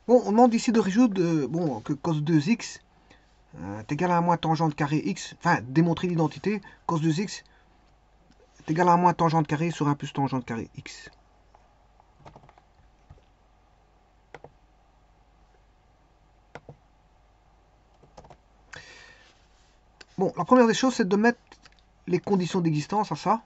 Bon, on demande ici de résoudre bon, que cos 2x est égal à 1 moins tangente carré x, enfin, démontrer l'identité, cos 2x est égal à 1 moins tangente carré sur 1 plus tangente carré x. Bon, la première des choses, c'est de mettre les conditions d'existence à ça.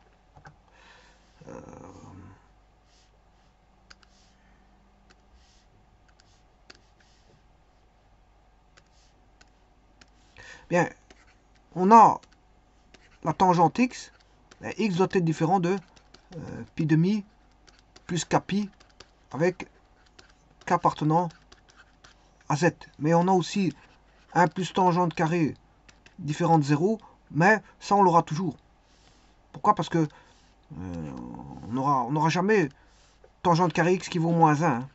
Bien, on a la tangente x, x doit être différent de pi demi plus kpi avec k appartenant à z. Mais on a aussi 1 plus tangente carré différent de 0, mais ça on l'aura toujours. Pourquoi? Parce que on n'aura jamais tangente carré x qui vaut moins 1. Hein.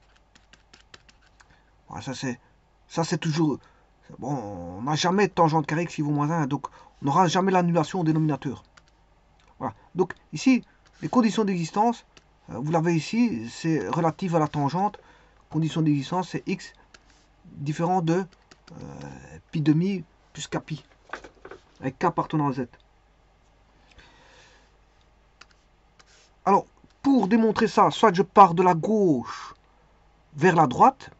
Voilà, ça c'est toujours... Bon, on n'a jamais tangente carré x qui vaut moins 1, donc on n'aura jamais l'annulation au dénominateur. Voilà. Donc ici, les conditions d'existence, vous l'avez ici, c'est relative à la tangente. Condition d'existence, c'est x différent de pi demi plus kpi, avec k appartenant à z. Alors, pour démontrer ça, soit je pars de la gauche vers la droite,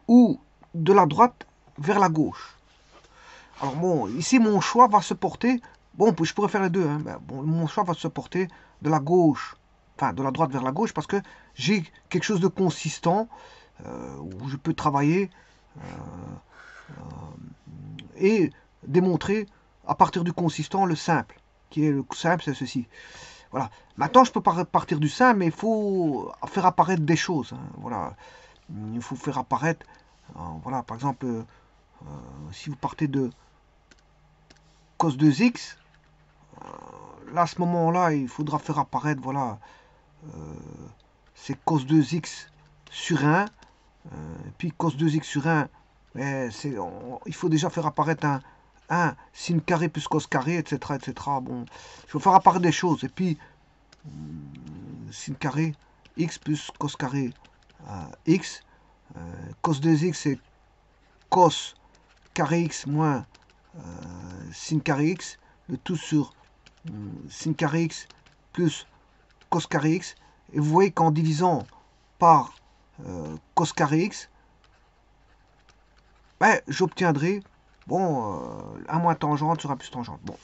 ou de la droite vers la gauche. Alors bon, ici mon choix va se porter, bon je pourrais faire les deux, hein, mais bon, mon choix va se porter de la gauche, enfin de la droite vers la gauche, parce que j'ai quelque chose de consistant, où je peux travailler et démontrer à partir du consistant le simple, qui est le simple, c'est ceci. Voilà. Maintenant, je peux partir du simple, mais il faut faire apparaître des choses. Hein. Voilà. Il faut faire apparaître, voilà, par exemple, si vous partez de cos 2x, là, à ce moment-là, il faudra faire apparaître, voilà, c'est cos 2x sur 1, puis cos 2x sur 1, il faut déjà faire apparaître un 1 sin carré plus cos carré, etc., etc. Bon, il faut faire apparaître des choses, et puis sin carré x plus cos carré x, cos 2x c'est cos carré x moins sin carré x, le tout sur sin carré x plus cos carré x. Et vous voyez qu'en divisant par cos carré x, ben, j'obtiendrai bon, 1 moins tangente sur 1 plus tangente. Bon,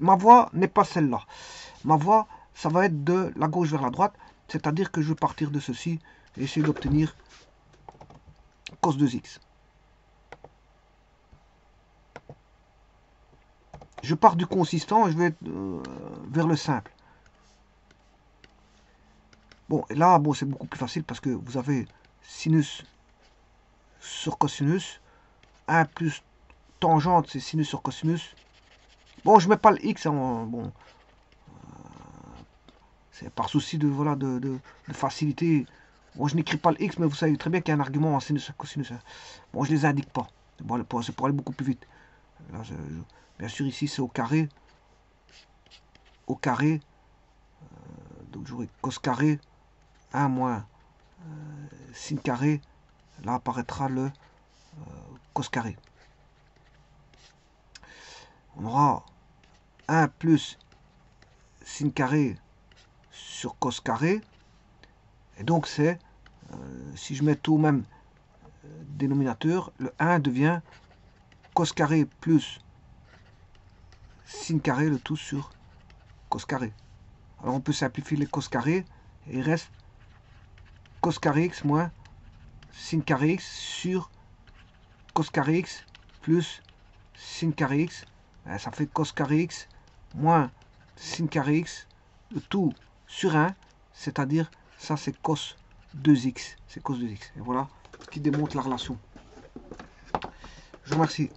ma voie n'est pas celle-là. Ma voie, ça va être de la gauche vers la droite, c'est-à-dire que je vais partir de ceci et essayer d'obtenir cos 2x. Je pars du consistant et je vais vers le simple. Bon, et là, bon, c'est beaucoup plus facile parce que vous avez sinus sur cosinus. 1 plus tangente, c'est sinus sur cosinus. Bon, je mets pas le x, hein, bon. C'est par souci de, voilà, de facilité. Bon, je n'écris pas le x, mais vous savez très bien qu'il y a un argument en sinus et cosinus. Hein. Bon, je les indique pas. C'est pour aller beaucoup plus vite. Là, bien sûr, ici, c'est au carré. Au carré. Donc, j'aurai cos carré 1 moins sin carré. Là apparaîtra le cos carré. On aura 1 plus sin carré sur cos carré. Et donc, c'est, si je mets tout au même dénominateur, le 1 devient cos carré plus sin carré, le tout sur cos carré. Alors, on peut simplifier les cos carrés et il reste cos carré x moins sin carré x sur cos carré x plus sin carré x. Ça fait cos carré x moins sin carré x, le tout sur 1, c'est-à-dire ça c'est cos 2x. C'est cos 2x. Et voilà ce qui démontre la relation. Je vous remercie.